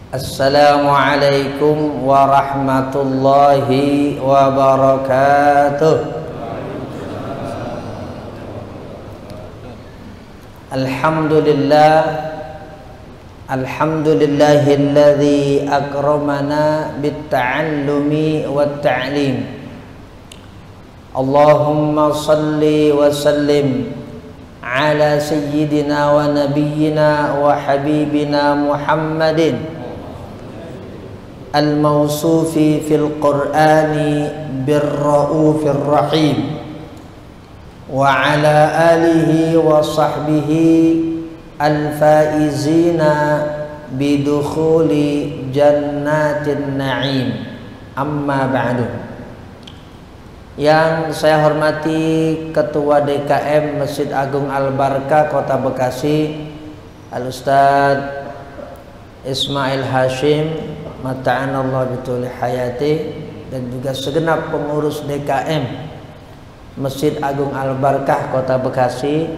Assalamualaikum warahmatullahi wabarakatuh. Alhamdulillahilladzi akramana bitta'allumi watta'lim. Allahumma salli wa sallim ala sayyidina wa nabiyyina wa habibina Muhammadin al-mawsufi fil Qur'ani bir-ra'ufir rahim wa ala alihi wa sahbihi al-faizina bidukhuli jannatin na'im. Amma ba'du. Yang saya hormati Ketua DKM Masjid Agung Al-Barkah Kota Bekasi, Al-Ustadz Ismail Hashim mata'anallah bituli hayati, dan juga segenap pengurus DKM Masjid Agung Al-Barkah Kota Bekasi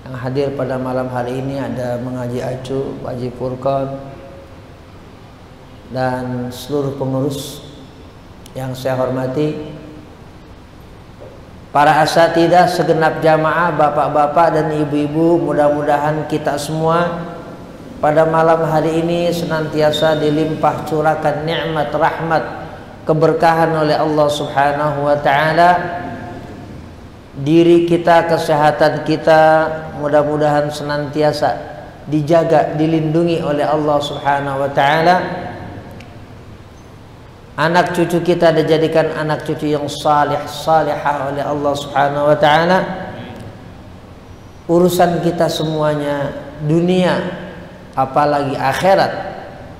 yang hadir pada malam hari ini. Ada Mengaji Acu, Pak Haji Furqon, dan seluruh pengurus yang saya hormati, para asatidzah, segenap jamaah, bapak-bapak dan ibu-ibu. Mudah-mudahan kita semua pada malam hari ini senantiasa dilimpah curahkan nikmat, rahmat, keberkahan oleh Allah Subhanahu wa taala. Diri kita, kesehatan kita mudah-mudahan senantiasa dijaga, dilindungi oleh Allah Subhanahu wa taala. Anak cucu kita dijadikan anak cucu yang salih, salihah oleh Allah Subhanahu wa taala. Urusan kita semuanya, dunia apalagi akhirat,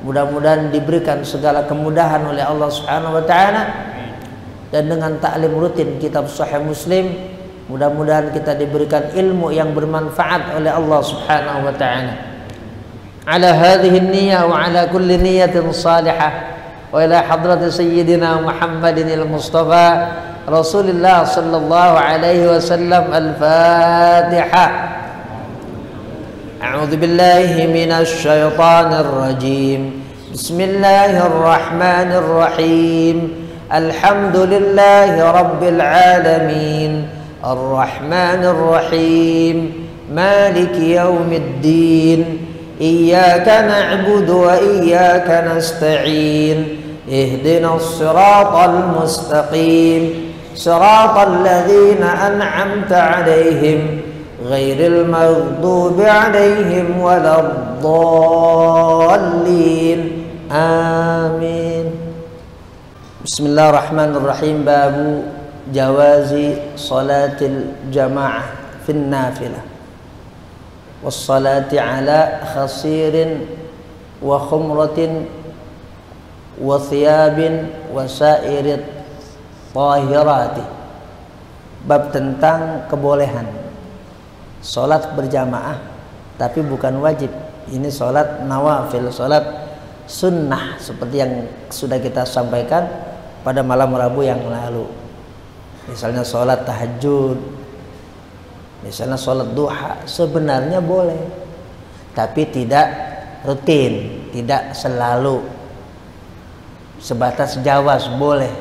mudah-mudahan diberikan segala kemudahan oleh Allah Subhanahu wa taala. Dan dengan taklim rutin kitab Sahih Muslim, mudah-mudahan kita diberikan ilmu yang bermanfaat oleh Allah Subhanahu wa taala. Ala hadhihi niyyah wa ala kulli niyyatin salihah wa ila hadrati sayyidina Muhammadin al-Mustafa Rasulullah sallallahu alaihi wasallam. Al-Fatihah. A'udzu billahi minasy syaithanir rajim. Bismillahir rahmanir rahim. Alhamdulillahi rabbil alamin. Ar-rahmanir rahim. Maliki yaumiddin. Iyyaka na'budu wa iyyaka nasta'in. Ihdinas siratal mustaqim. Siratal ladzina an'amta 'alaihim ghairil maghdubi 'alaihim waladdallin. Amin. Bismillahirrahmanirrahim. Babu jawazi salatil jamaah fin nafilah wassalati ala khasirin wa khumratin wa thiyabin wa sairit tahirati. Bab tentang kebolehan sholat berjamaah, tapi bukan wajib. Ini sholat nawafil, sholat sunnah, seperti yang sudah kita sampaikan pada malam Rabu yang lalu. Misalnya sholat tahajud, misalnya sholat duha, sebenarnya boleh, tapi tidak rutin, tidak selalu. Sebatas jawaz boleh,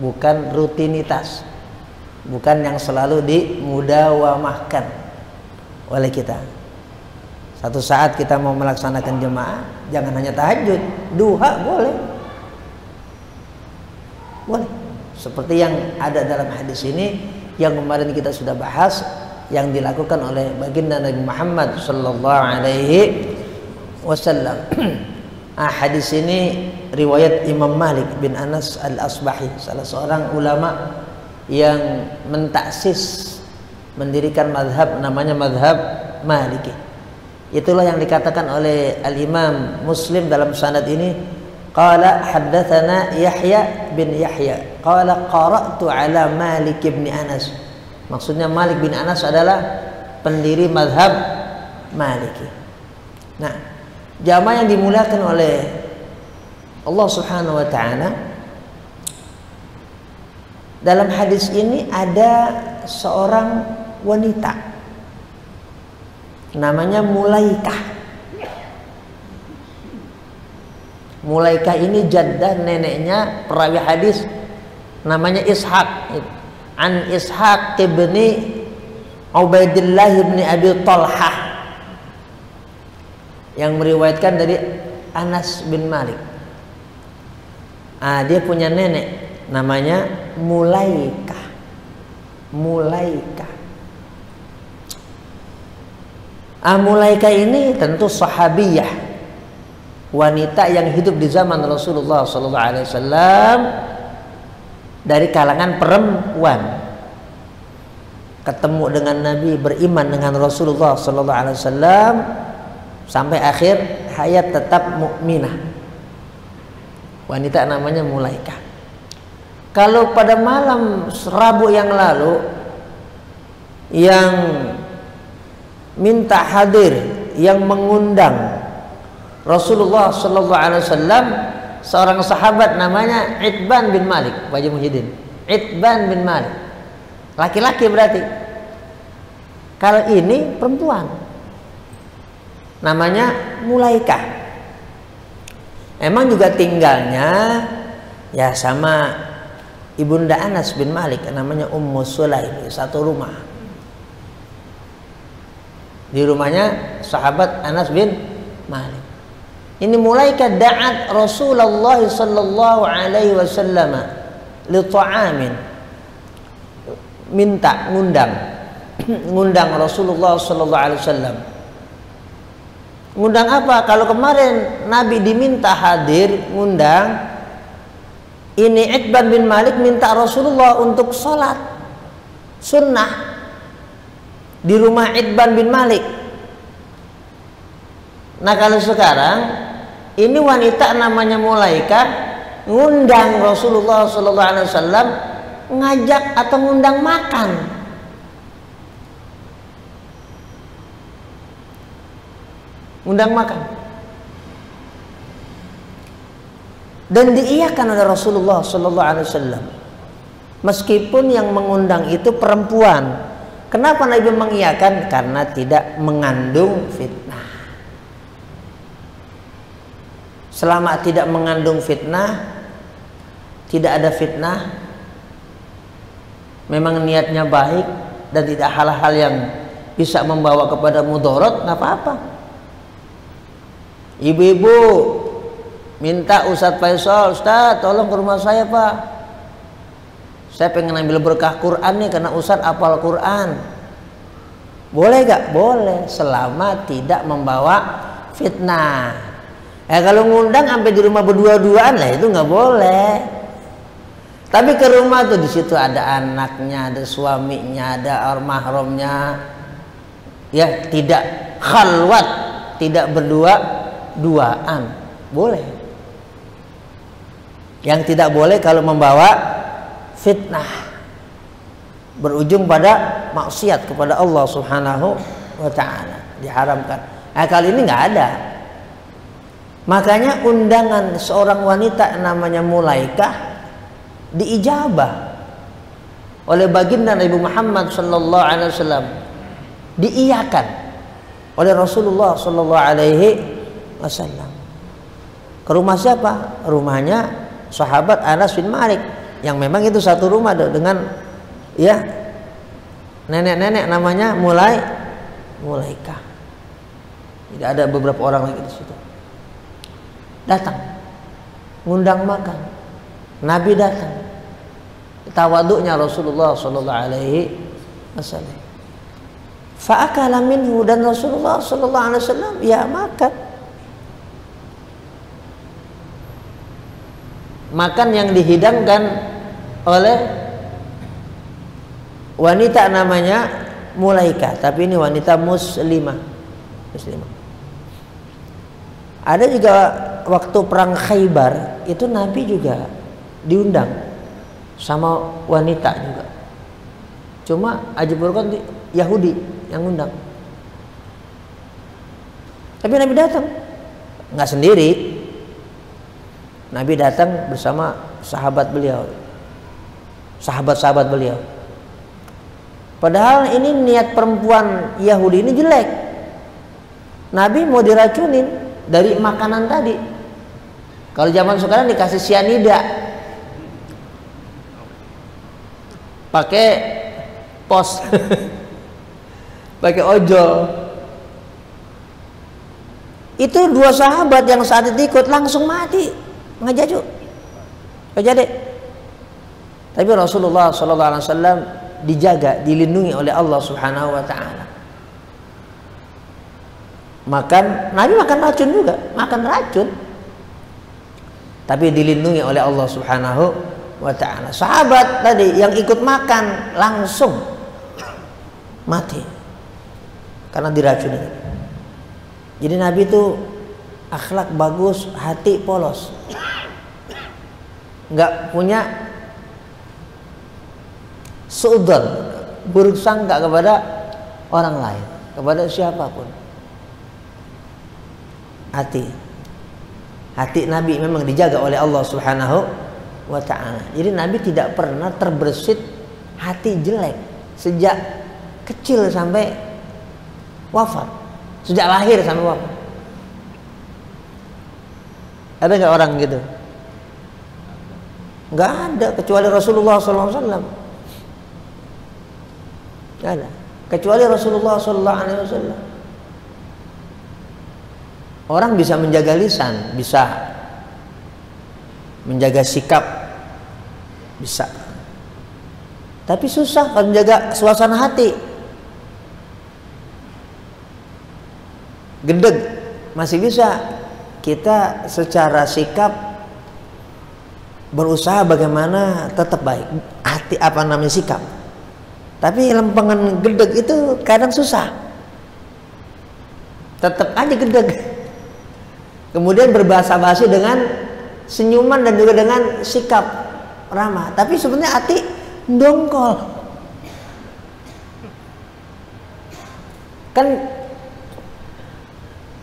bukan rutinitas, bukan yang selalu dimudawamahkan oleh kita. Satu saat kita mau melaksanakan jemaah, jangan hanya tahajud, duha boleh. Boleh. Seperti yang ada dalam hadis ini yang kemarin kita sudah bahas, yang dilakukan oleh baginda Nabi Muhammad sallallahu alaihi wasallam. Hadis ini riwayat Imam Malik bin Anas Al-Asbahi, salah seorang ulama yang mentaksis, mendirikan madhab namanya madhab Maliki. Itulah yang dikatakan oleh Al-Imam Muslim dalam sanad ini. Qala haddatsana Yahya bin Yahya qala qara'tu ala Malik bin Anas. Maksudnya Malik bin Anas adalah pendiri madhab Maliki. Nah, jamaah yang dimuliakan oleh Allah Subhanahu wa taala, dalam hadis ini ada seorang wanita namanya Mulaikah. Mulaikah ini jaddah, neneknya perawi hadis namanya Ishaq. An Ishaq ibni Ubaidillah ibni Abi Talhah, yang meriwayatkan dari Anas bin Malik. Dia punya nenek namanya Mulaikah. Mulaikah. Mulaikah ini tentu sahabiyah, wanita yang hidup di zaman Rasulullah SAW, dari kalangan perempuan, ketemu dengan Nabi, beriman dengan Rasulullah SAW sampai akhir hayat, tetap mukminah. Wanita namanya Mulaikah. Kalau pada malam Rabu yang lalu yang minta hadir, yang mengundang Rasulullah SAW, seorang sahabat namanya Itban bin Malik. Pak Haji Muhyiddin, Itban bin Malik, laki-laki berarti. Kalau ini perempuan, namanya Mulaikah. Emang juga tinggalnya ya sama ibunda Anas bin Malik, namanya Ummu Sulaim, satu rumah. Di rumahnya sahabat Anas bin Malik. Ini Mulaikah da'at Rasulullah sallallahu alaihi wasallam li ta'amin, minta ngundang Rasulullah sallallahu alaihi wasallam. Ngundang apa? Kalau kemarin Nabi diminta hadir, ngundang, ini Itban bin Malik minta Rasulullah untuk sholat sunnah di rumah Itban bin Malik. Nah kalau sekarang ini wanita namanya Mulaikah ngundang Rasulullah SAW, ngajak atau ngundang makan. Ngundang makan. Dan diiyakan oleh Rasulullah SAW. Meskipun yang mengundang itu perempuan. Kenapa Nabi mengiyakan? Karena tidak mengandung fitnah. Selama tidak mengandung fitnah, tidak ada fitnah, memang niatnya baik dan tidak hal-hal yang bisa membawa kepada mudarat, nggak apa-apa. Ibu-ibu minta Ustadz Faisal, Ustadz tolong ke rumah saya Pak, saya pengen ambil berkah Quran nih karena Ustadz hafal Quran. Boleh gak? Boleh, selama tidak membawa fitnah. Kalau ngundang sampai di rumah berdua-duaan lah itu nggak boleh. Tapi ke rumah tuh di situ ada anaknya, ada suaminya, ada mahramnya, ya tidak khalwat, tidak berdua-duaan, boleh. Yang tidak boleh kalau membawa fitnah, berujung pada maksiat kepada Allah Subhanahu wa Ta'ala, diharamkan. Kali ini nggak ada. Makanya undangan seorang wanita namanya Mulaikah diijabah oleh baginda Nabi Muhammad sallallahu alaihi wasallam, diiyakan oleh Rasulullah sallallahu alaihi wasallam. Ke rumah siapa? Rumahnya sahabat Anas bin Malik, yang memang itu satu rumah dengan ya nenek-nenek namanya Mulaikah. Tidak ada beberapa orang lagi di situ. Datang ngundang makan, Nabi datang, tawaduknya Rasulullah sallallahu alaihi wasallam. Fa'akala minhu, dan Rasulullah sallallahu alaihi wasallam ya makan yang dihidangkan oleh wanita namanya Mulaikah, tapi ini wanita muslimah. Ada juga waktu perang Khaybar itu Nabi juga diundang sama wanita juga. Cuma ajibur kan Yahudi yang undang. Tapi Nabi datang nggak sendiri. Nabi datang bersama sahabat beliau, sahabat-sahabat beliau. Padahal ini niat perempuan Yahudi ini jelek. Nabi mau diracunin dari makanan tadi. Kalau zaman sekarang dikasih sianida, pakai pos, pakai ojol. Itu 2 sahabat yang saat itu ikut langsung mati, nggak jadi. Tapi Rasulullah SAW dijaga, dilindungi oleh Allah Subhanahu Wa Taala. Nabi makan racun juga, makan racun, tapi dilindungi oleh Allah Subhanahu Wa Taala. Sahabat tadi yang ikut makan langsung mati karena diracuni. Jadi Nabi itu akhlak bagus, hati polos, nggak punya suudzon, buruk sangka kepada orang lain, kepada siapapun. Hati Nabi memang dijaga oleh Allah Subhanahu Wa Ta'ala. Jadi Nabi tidak pernah terbersit hati jelek sejak kecil sampai wafat, sejak lahir sampai wafat. Ada nggak orang gitu? Nggak ada, kecuali Rasulullah SAW. Nggak ada, kecuali Rasulullah SAW. Orang bisa menjaga lisan, bisa menjaga sikap, bisa. Tapi susah kalau menjaga suasana hati. Gedeg masih bisa kita secara sikap berusaha bagaimana tetap baik. Hati apa namanya sikap. Tapi lempengan gedeg itu kadang susah. Tetap aja gedeg. Kemudian berbahasa basi dengan senyuman dan juga dengan sikap ramah. Tapi sebenarnya hati dongkol. Kan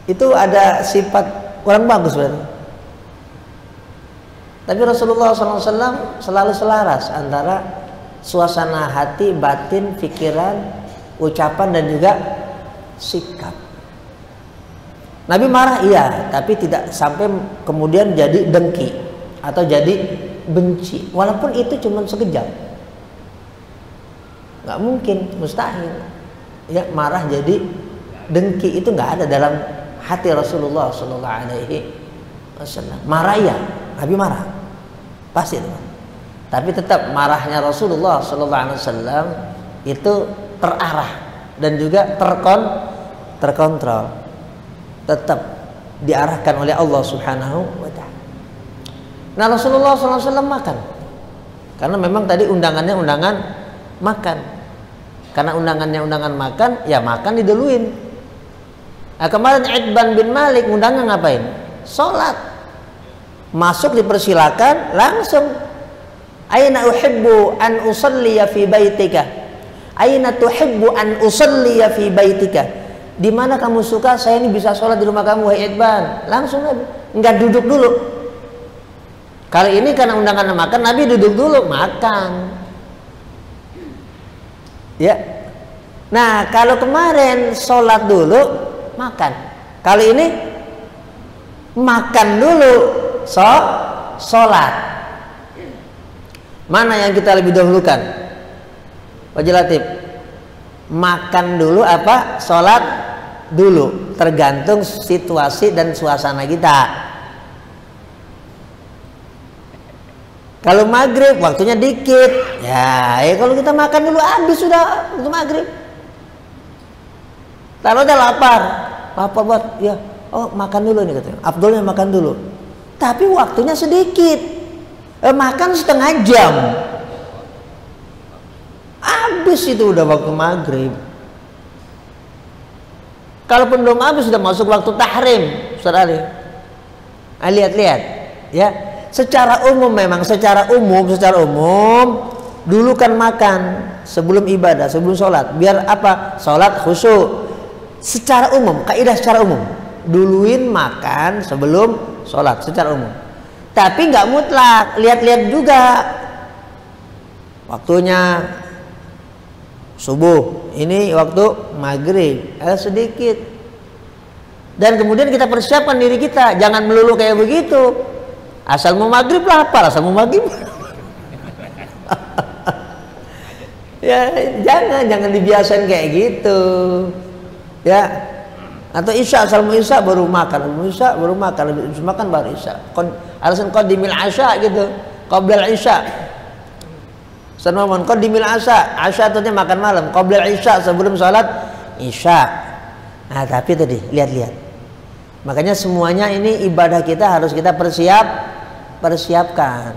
itu ada sifat kurang bagus berarti. Tapi Rasulullah SAW selalu selaras antara suasana hati, batin, pikiran, ucapan dan juga sikap. Nabi marah iya, tapi tidak sampai kemudian jadi dengki atau jadi benci. Walaupun itu cuma sekejap, nggak mungkin, mustahil. Ya marah jadi dengki itu nggak ada dalam hati Rasulullah SAW. Marah iya, Nabi marah, pasti itu. Tapi tetap marahnya Rasulullah SAW itu terarah dan juga terkontrol. Tetap diarahkan oleh Allah Subhanahu Wa Ta'ala. Nah Rasulullah SAW makan karena memang tadi undangannya undangan makan. Karena undangannya undangan makan, ya makan diduluin. Nah kemarin Itban bin Malik undangan ngapain? Sholat. Masuk dipersilakan langsung. Aina uhibbu an usalliya fi baitika. Aina tuhibbu an usalliya fi baitika. Di mana kamu suka saya ini bisa sholat di rumah kamu, wahai Itban. Langsung Nabi, nggak duduk dulu. Kali ini karena undangan makan, Nabi duduk dulu makan. Ya. Nah kalau kemarin sholat dulu makan, kali ini makan dulu sholat. Mana yang kita lebih dahulukan? Wajib Latif. Makan dulu apa sholat dulu, tergantung situasi dan suasana kita. Kalau maghrib waktunya dikit, ya kalau kita makan dulu habis sudah untuk maghrib. Kalau udah lapar banget, ya makan dulu nih katanya. Afdolnya makan dulu, tapi waktunya sedikit, makan setengah jam. Habis itu udah waktu maghrib. Kalau belum habis sudah masuk waktu tahrim, saudara. Lihat-lihat, ya. Secara umum memang, secara umum dulu kan makan sebelum ibadah, sebelum sholat. Biar apa? Sholat khusyuk. Secara umum, kaidah secara umum, duluin makan sebelum sholat secara umum. Tapi nggak mutlak. Lihat-lihat juga waktunya. Subuh, ini waktu maghrib, sedikit. Dan kemudian kita persiapkan diri kita, jangan melulu kayak begitu. Asal mau maghrib lapar, asal mau maghrib. Ya jangan dibiasain kayak gitu. Ya. Atau isya, asal mau isya baru makan, mau isya baru makan, habis makan baru isya. Alasan qadimil asya gitu, qabla isya. Sanawman qadimil asya, asya itu makan malam, qabla isya, sebelum salat isya. Nah, tapi tadi lihat-lihat. Makanya semuanya ini ibadah kita harus kita persiapkan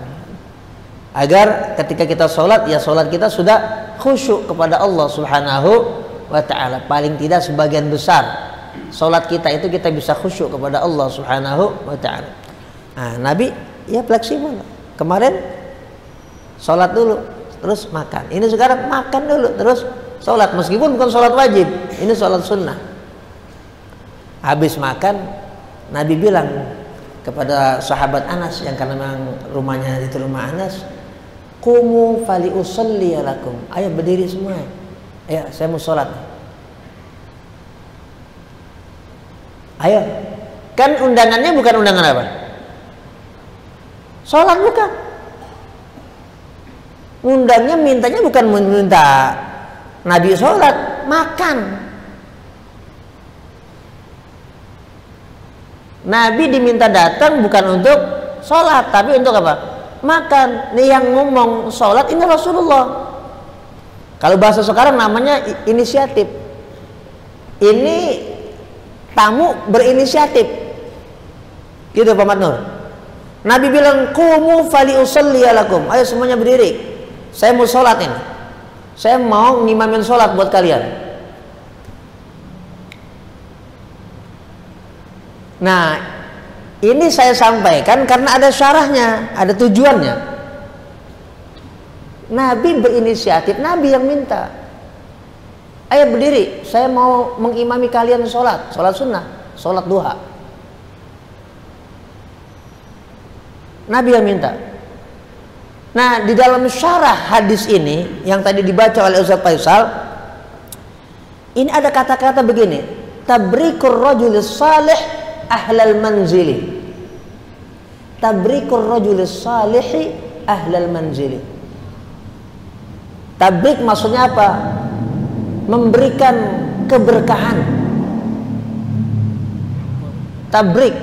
agar ketika kita sholat, ya sholat kita sudah khusyuk kepada Allah Subhanahu wa ta'ala. Paling tidak sebagian besar sholat kita itu kita bisa khusyuk kepada Allah Subhanahu wa ta'ala. Nah, Nabi ya fleksibel. Kemarin sholat dulu terus makan, ini sekarang makan dulu terus sholat, meskipun bukan sholat wajib, ini sholat sunnah. Habis makan, Nabi bilang kepada sahabat Anas, yang karena memang rumahnya itu rumah Anas, "Qumu fali usolli lakum." Ayo berdiri semua. Ayo, saya mau sholat. Ayo. Kan undangannya bukan undangan apa? Sholat bukan. Undangnya mintanya bukan minta Nabi sholat, makan. Nabi diminta datang bukan untuk sholat, tapi untuk apa? Makan. Nih yang ngomong sholat ini Rasulullah. Kalau bahasa sekarang namanya inisiatif. Ini tamu berinisiatif. Gitu Pak Mat Nur. Nabi bilang, "Qumu fali usolli lakum." Ayo semuanya berdiri. Saya mau sholat ini. Saya mau ngimamin sholat buat kalian. Nah, ini saya sampaikan karena ada syarahnya, ada tujuannya. Nabi berinisiatif, Nabi yang minta. Ayo berdiri, saya mau mengimami kalian sholat, sholat sunnah, sholat duha. Nabi yang minta. Nah, di dalam syarah hadis ini yang tadi dibaca oleh Ustaz Faisal, ini ada kata-kata begini, tabrikur rajulis salih ahlal manzili. Tabrikur rajulis salihi ahlal manzili. Tabrik maksudnya apa? Memberikan keberkahan. Tabrik,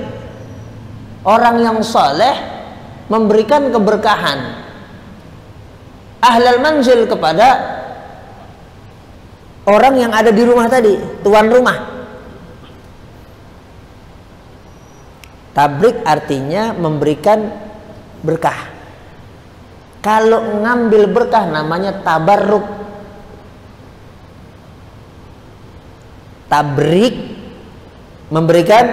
orang yang saleh memberikan keberkahan. Ahlal manzil kepada orang yang ada di rumah tadi, tuan rumah. Tabrik artinya memberikan berkah. Kalau ngambil berkah namanya tabarruk. Tabrik memberikan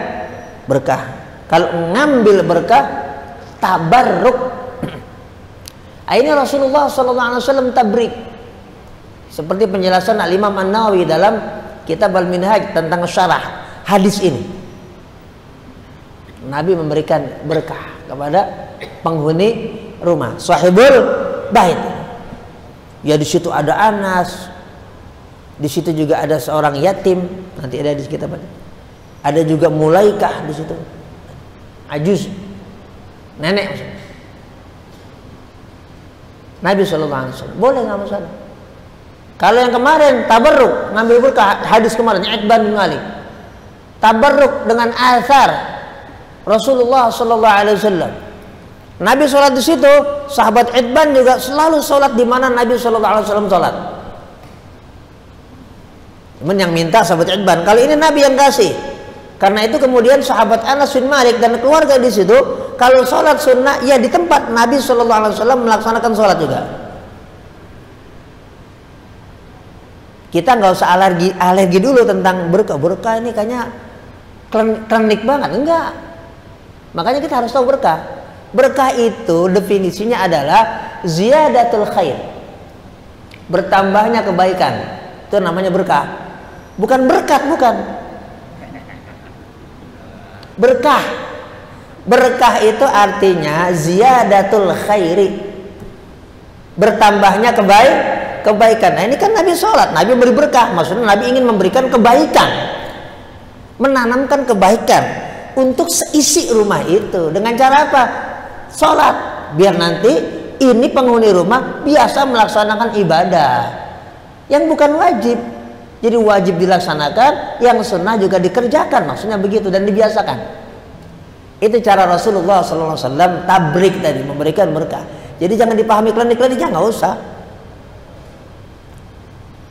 berkah. Kalau ngambil berkah tabarruk. Ini Rasulullah SAW tabrik. Seperti penjelasan Al-Imam An-Nawawi dalam kitab Al-Minhaj tentang syarah hadis ini. Nabi memberikan berkah kepada penghuni rumah, sahibul bait. Ya di situ ada Anas, di situ juga ada seorang yatim, nanti ada di kitab. Ada juga Mulaikah di situ, ajuz, nenek maksudnya. Nabi SAW boleh nggak masalah. Kalau yang kemarin tabarruk ngambil berkah, hadis kemarin Itban bin Malik, tabarruk dengan athar Rasulullah SAW. Nabi sholat di situ, sahabat Itban juga selalu sholat di mana Nabi SAW sholat. Cuman yang minta sahabat Itban, kali ini Nabi yang kasih. Karena itu kemudian sahabat Anas bin Malik dan keluarga di situ, kalau sholat sunnah ya di tempat Nabi SAW melaksanakan sholat juga. Kita nggak usah alergi dulu tentang berkah. Berkah ini kayaknya klinik banget, enggak. Makanya kita harus tahu berkah. Berkah itu definisinya adalah ziyadatul khair, bertambahnya kebaikan. Itu namanya berkah. Bukan berkat, bukan. Berkah. Berkah itu artinya ziyadatul khairi, bertambahnya kebaikan. Nah, ini kan Nabi sholat, Nabi beri berkah. Maksudnya Nabi ingin memberikan kebaikan, menanamkan kebaikan untuk seisi rumah itu. Dengan cara apa? sholat, biar nanti ini penghuni rumah biasa melaksanakan ibadah yang bukan wajib. Jadi wajib dilaksanakan, yang sunnah juga dikerjakan, maksudnya begitu, dan dibiasakan. Itu cara Rasulullah SAW tabrik tadi, memberikan berkah. Jadi jangan dipahami klinik-kliniknya, nggak usah.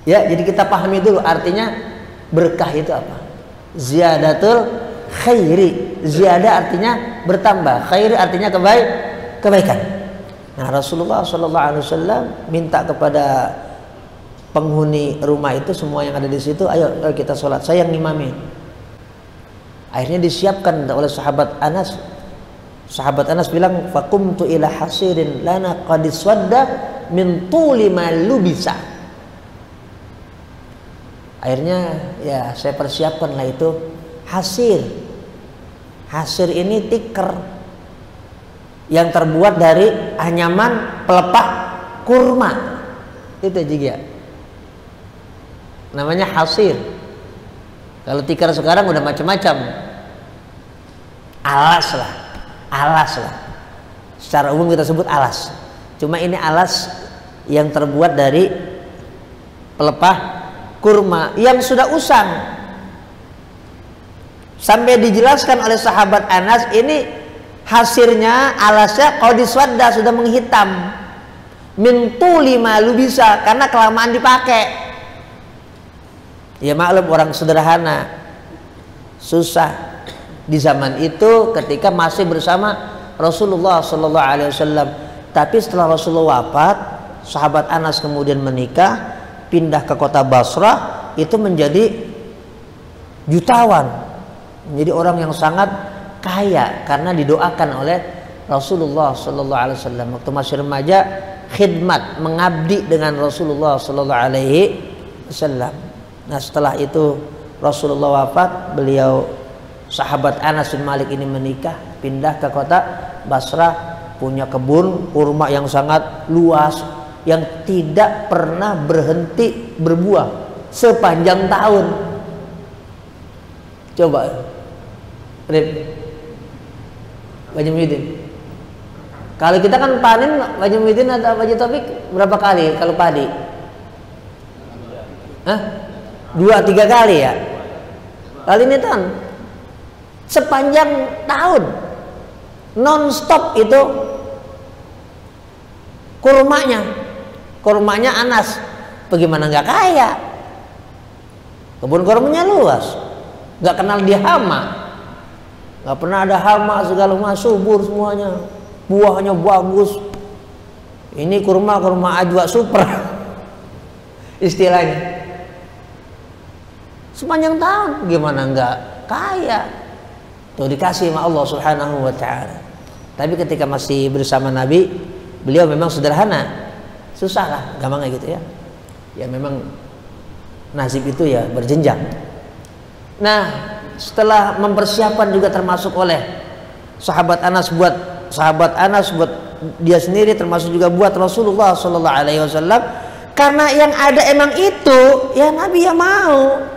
Ya, jadi kita pahami dulu artinya berkah itu apa. Ziyadatul khairi, ziyadah artinya bertambah, khairi artinya kebaikan. Nah, Rasulullah SAW minta kepada penghuni rumah itu, semua yang ada di situ, ayo kita sholat, saya yang ngimamin. Akhirnya disiapkan oleh sahabat Anas. Sahabat Anas bilang, faqumtu ila hasirin lana qad iswadda min tuli ma lubisa. Akhirnya ya saya persiapkan lah itu hasir. Hasir ini tikar yang terbuat dari anyaman pelepah kurma. Itu juga namanya hasir. Kalau tikar sekarang udah macam-macam, alas lah. Secara umum kita sebut alas. Cuma ini alas yang terbuat dari pelepah kurma yang sudah usang. Sampai dijelaskan oleh sahabat Anas, ini hasirnya, alasnya qadiswadda, sudah menghitam. Min tuli ma lubisa, karena kelamaan dipakai. Ya maklum, orang sederhana, susah di zaman itu ketika masih bersama Rasulullah SAW. Tapi setelah Rasulullah wafat, sahabat Anas kemudian menikah, pindah ke kota Basrah, itu menjadi jutawan, menjadi orang yang sangat kaya karena didoakan oleh Rasulullah SAW. Waktu masih remaja, khidmat, mengabdi dengan Rasulullah SAW. Nah, setelah itu Rasulullah wafat, beliau sahabat Anas bin Malik ini menikah, pindah ke kota Basrah, punya kebun kurma yang sangat luas, yang tidak pernah berhenti berbuah sepanjang tahun. Coba Rip, Pak Muhyiddin, kalau kita kan panen, Pak Muhyiddin atau Pak Taufik berapa kali kalau padi? Hah? 2-3 kali ya. Kali ini kan sepanjang tahun non-stop itu kurmanya Anas. Bagaimana nggak kaya? Kebun kurmanya luas, nggak kenal dia hama, nggak pernah ada hama, segala macam, subur semuanya, buahnya bagus. Ini kurma ajwa super istilahnya. Sepanjang tahun, gimana nggak kaya? Tuh dikasih sama Allah Subhanahu wa Ta'ala. Tapi ketika masih bersama Nabi, beliau memang sederhana, susah lah, gampang kayak gitu ya. Ya memang nasib itu ya berjenjang. Nah, setelah mempersiapkan juga termasuk oleh sahabat Anas buat dia sendiri, termasuk juga buat Rasulullah SAW. Karena yang ada emang itu, ya Nabi yang mau.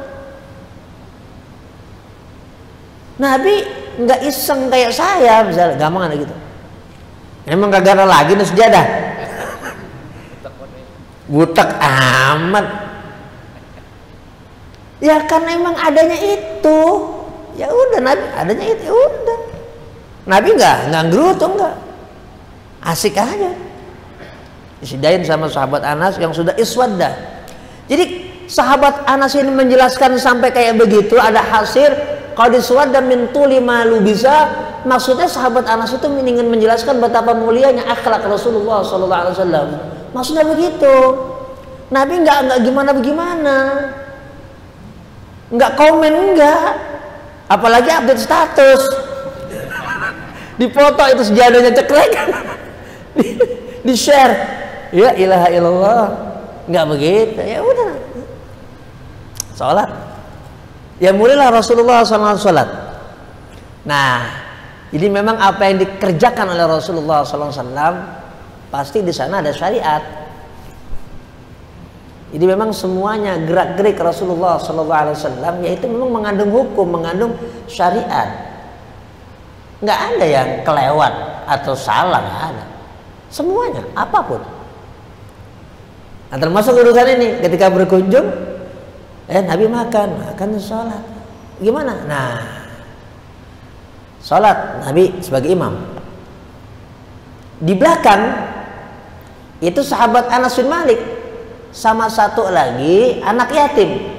Nabi nggak iseng kayak saya, misalnya, gampang ada gitu. Emang kagak ada lagi nih sejadah. Butek amat. Ya kan emang adanya itu. Ya udah, Nabi adanya itu, ya udah. Nabi nggak gerutu, enggak. Asik aja. Disidain sama sahabat Anas yang sudah iswadda. Jadi sahabat Anas ini menjelaskan sampai kayak begitu, ada hasir qadiswadda min tuli ma lubisa. Maksudnya sahabat Anas itu ingin menjelaskan betapa mulianya akhlak Rasulullah SAW. Maksudnya begitu. Nabi nggak gimana, nggak komen, nggak, apalagi update status, dipoto itu sejadahnya cekrek, di share, ya ilaha illallah, nggak begitu. Ya udah, sholat. Ya mulailah Rasulullah SAW sholat. Nah, jadi memang apa yang dikerjakan oleh Rasulullah SAW pasti di sana ada syariat. Jadi memang semuanya gerak-gerik Rasulullah SAW yaitu memang mengandung hukum, mengandung syariat. nggak ada yang kelewat atau salah, nggak ada. Semuanya, apapun. Nah, termasuk urusan ini, ketika berkunjung, Nabi makan sholat. Gimana? Nah, sholat Nabi sebagai imam. Di belakang itu sahabat Anas bin Malik sama satu lagi anak yatim.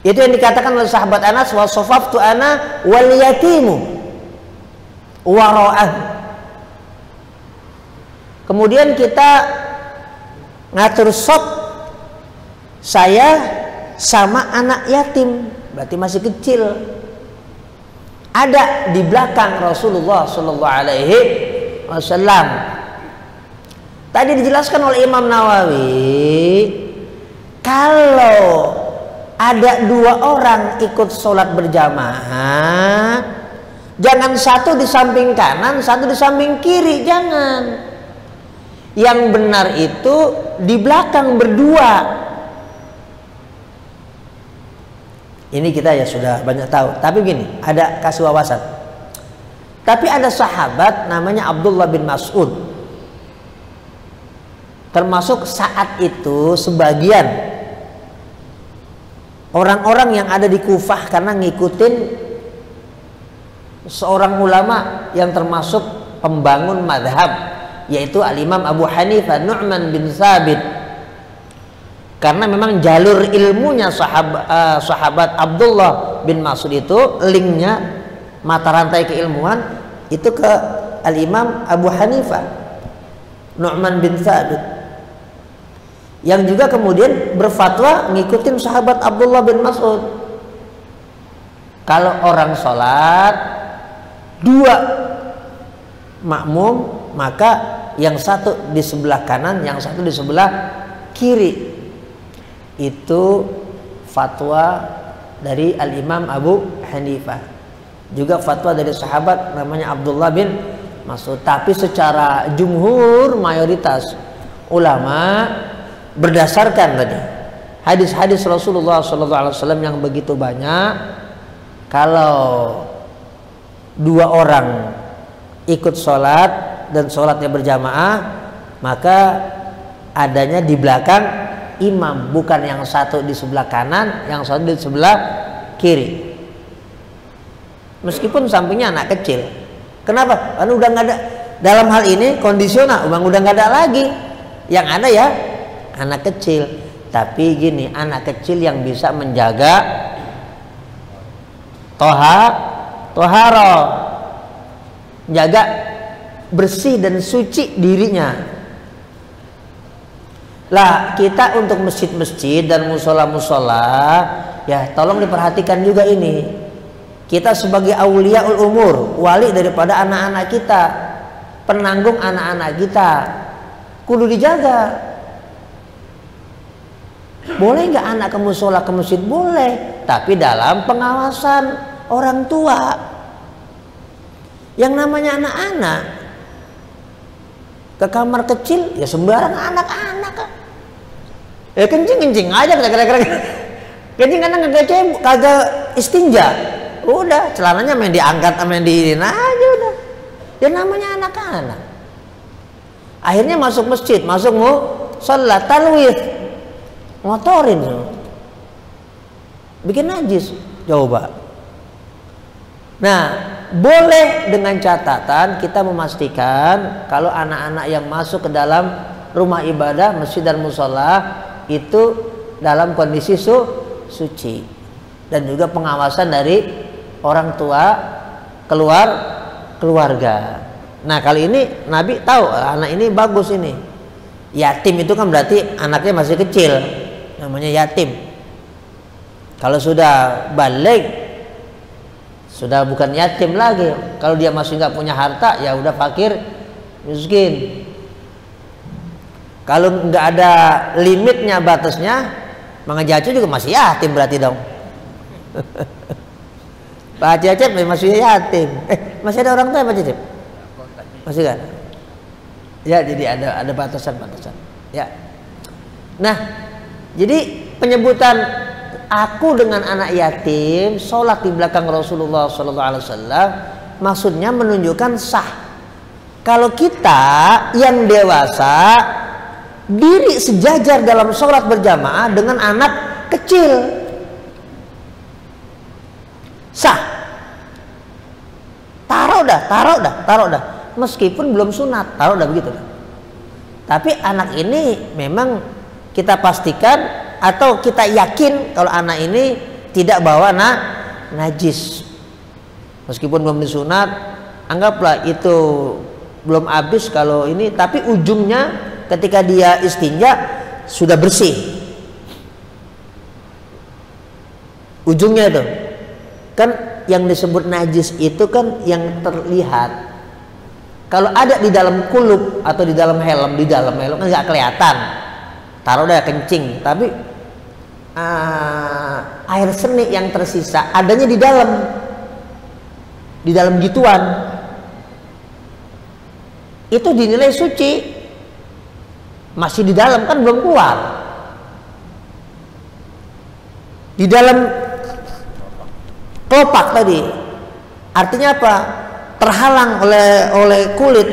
Itu yang dikatakan oleh sahabat Anas, wa safaftu ana wal yatimu wara'ah. Kemudian kita ngatur sop, saya sama anak yatim, berarti masih kecil, ada di belakang Rasulullah Shallallahu Alaihi Wasallam. Tadi dijelaskan oleh Imam Nawawi, kalau ada dua orang ikut sholat berjamaah, jangan satu di samping kanan, satu di samping kiri, jangan. Yang benar itu di belakang berdua. Ini kita ya sudah banyak tahu. Tapi gini, ada kasih wawasan. Tapi ada sahabat namanya Abdullah bin Mas'ud. Termasuk saat itu sebagian orang-orang yang ada di Kufah karena ngikutin seorang ulama yang termasuk pembangun madhab, yaitu Al-Imam Abu Hanifah Nu'man bin Thabit. Karena memang jalur ilmunya sahabat Abdullah bin Mas'ud itu, linknya mata rantai keilmuan itu ke Al-Imam Abu Hanifah Nu'man bin Thabit, yang juga kemudian berfatwa ngikutin sahabat Abdullah bin Mas'ud. Kalau orang sholat dua makmum, maka yang satu di sebelah kanan, yang satu di sebelah kiri. Itu fatwa dari Al-Imam Abu Hanifah, juga fatwa dari sahabat namanya Abdullah bin Mas'ud. Tapi secara jumhur, mayoritas ulama berdasarkan tadi hadis-hadis Rasulullah SAW yang begitu banyak, kalau dua orang ikut sholat dan sholatnya berjamaah, maka adanya di belakang imam, bukan yang satu di sebelah kanan, yang satu di sebelah kiri. Meskipun sampingnya anak kecil. Kenapa? Kan udah nggak ada, dalam hal ini kondisional, udah nggak ada lagi. Yang ada ya anak kecil. Tapi gini, anak kecil yang bisa menjaga toharo, jaga bersih dan suci dirinya. Lah, kita untuk masjid-masjid dan musola-musola, ya tolong diperhatikan juga ini. Kita sebagai auliaul umur, wali daripada anak-anak kita, penanggung anak-anak kita, kudu dijaga. Boleh nggak anak ke musola, ke masjid? Boleh, tapi dalam pengawasan orang tua. Yang namanya anak-anak ke kamar kecil, ya sembarang anak-anak. Ya kencing aja, kencing karena kagak istinja, udah celananya main diangkat, main diinin aja udah. Ya namanya anak-anak. Akhirnya masuk masjid, masuk sholat talwith, ngotorin, bikin najis, coba. Nah, boleh dengan catatan kita memastikan kalau anak-anak yang masuk ke dalam rumah ibadah, masjid dan musola itu dalam kondisi suci, dan juga pengawasan dari orang tua, keluarga. Nah, kali ini Nabi tahu anak ini bagus ini. Yatim itu kan berarti anaknya masih kecil, namanya yatim. Kalau sudah balik, sudah bukan yatim lagi. Kalau dia masih nggak punya harta, ya udah fakir, miskin. Kalau nggak ada limitnya, batasnya, Mang Jacu juga masih yatim berarti dong. Pak Cecep masih yatim. Masih ada orang tua Pak Cecep? Masih kan? Ya, jadi ada batasan. Ya. Nah, jadi penyebutan aku dengan anak yatim sholat di belakang Rasulullah SAW, maksudnya menunjukkan sah. Kalau kita yang dewasa diri sejajar dalam sholat berjamaah dengan anak kecil, sah. Taruh dah. Meskipun belum sunat, taruh dah begitu. Tapi anak ini memang kita pastikan atau kita yakin kalau anak ini tidak bawa najis. Meskipun belum disunat, anggaplah itu belum habis kalau ini, tapi ujungnya ketika dia istinja sudah bersih. Ujungnya itu kan yang disebut najis itu kan yang terlihat. Kalau ada di dalam kulub atau di dalam helm kan nggak kelihatan. Taruh dah kencing, tapi air seni yang tersisa adanya di dalam gituan, itu dinilai suci. Masih di dalam kan belum keluar. Di dalam kelopak tadi, artinya apa? Terhalang oleh kulit.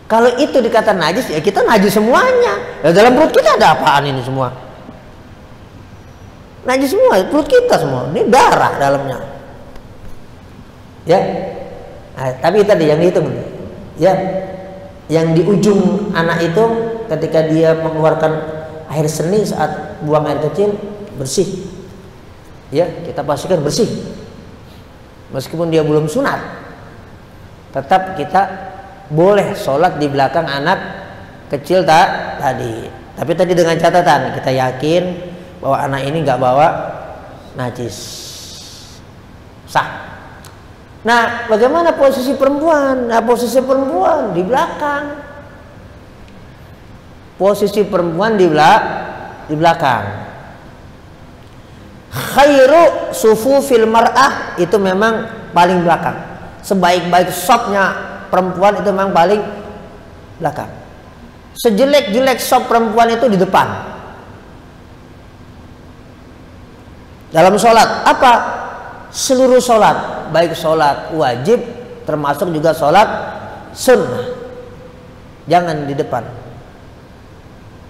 Kalau itu dikatakan najis, ya kita najis semuanya. Ya, dalam perut kita ada apaan ini semua? Najis semua, perut kita semua. Ini darah dalamnya. Ya, nah, tapi tadi yang dihitung, ya, yang di ujung anak itu ketika dia mengeluarkan air seni saat buang air kecil bersih. Ya, kita pastikan bersih. Meskipun dia belum sunat, tetap kita boleh sholat di belakang anak kecil tadi. Tapi tadi dengan catatan kita yakin bahwa anak ini nggak bawa najis, sah. Nah, bagaimana posisi perempuan? Nah, posisi perempuan di belakang. Posisi perempuan di belakang. Khairu sufufil mar'ah itu memang paling belakang. Sebaik-baik sopnya perempuan itu memang paling belakang. Sejelek-jelek sop perempuan itu di depan. Dalam sholat apa? Seluruh sholat, baik sholat wajib termasuk juga sholat sunnah, jangan di depan.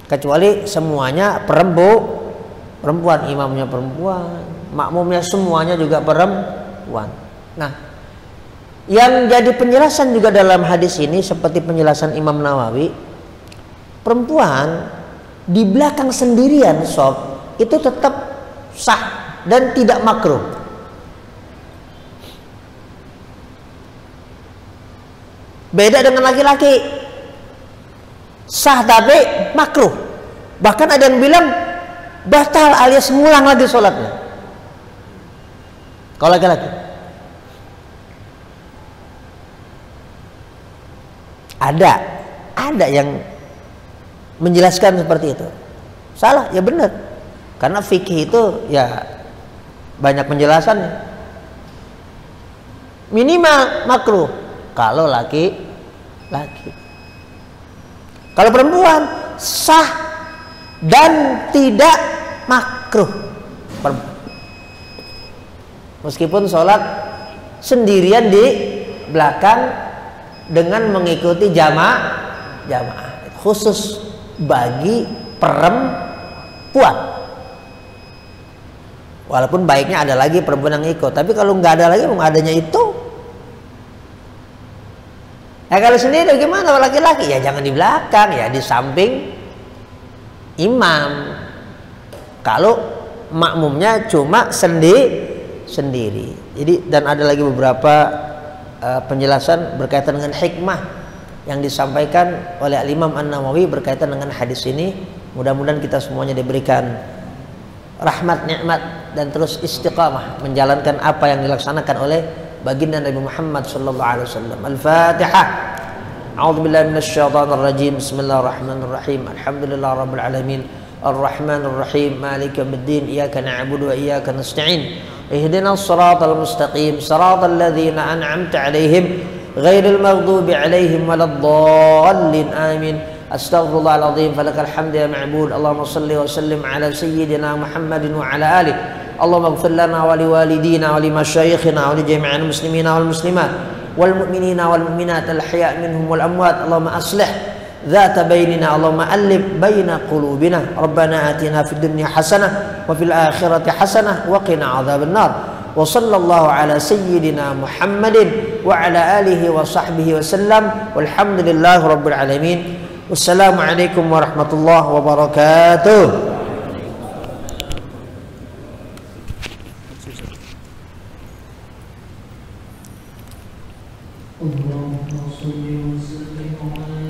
Kecuali semuanya perempuan, imamnya perempuan, makmumnya semuanya juga perempuan. Nah, yang jadi penjelasan juga dalam hadis ini seperti penjelasan Imam Nawawi, perempuan di belakang sendirian sob itu tetap sah dan tidak makruh. Beda dengan laki-laki, sah tapi makruh. Bahkan ada yang bilang batal alias ngulang lagi sholatnya. Kalau laki-laki ada yang menjelaskan seperti itu. Salah ya benar, karena fikih itu ya banyak penjelasannya. Minimal makruh kalau laki. Kalau perempuan sah dan tidak makruh. Meskipun sholat sendirian di belakang dengan mengikuti jamaah khusus bagi perempuan. Walaupun baiknya ada lagi perempuan yang ikut, tapi kalau nggak ada lagi, nggak adanya itu. Ya kalau sendiri gimana? Laki-laki ya jangan di belakang, ya di samping imam. Kalau makmumnya cuma sendiri. Jadi dan ada lagi beberapa penjelasan berkaitan dengan hikmah yang disampaikan oleh Imam An-Nawawi berkaitan dengan hadis ini. Mudah-mudahan kita semuanya diberikan rahmat, nikmat dan terus istiqamah menjalankan apa yang dilaksanakan oleh baginda Nabi Muhammad sallallahu alaihi wasallam. Al-Fatihah. A'udzubillahi minasyaitonir rajim. Bismillahirrahmanirrahim. Alhamdulillahirabbil alamin. Arrahmanirrahim. Maliki yaumiddin. Iyyaka na'budu wa iyyaka nasta'in. Ihdinas siratal mustaqim. Siratal ladzina an'amta 'alaihim ghairil maghdubi 'alaihim waladdallin. Amin. Astaghfirullahal azim, falakal hamdu ya ma'bud. Allahumma salli wa sallim ala sayyidina Muhammadin wa ala alihi. Allahumma ighfir lana wa liwalidina wa limasyayikhina wa li jami'il muslimina wal muslimat wal mu'minina wal mu'minat al ahya' minhum wal amwat. Allahumma aslih ذات بيننا اللهم ألف بين قلوبنا ربنا آتنا في الدنيا حسنة وفي الآخرة حسنة وقنا عذاب النار وصلى الله على سيدنا محمد وعلى آله وصحبه وسلم والحمد لله رب العالمين والسلام عليكم ورحمة الله وبركاته. اللهم صل وسلم على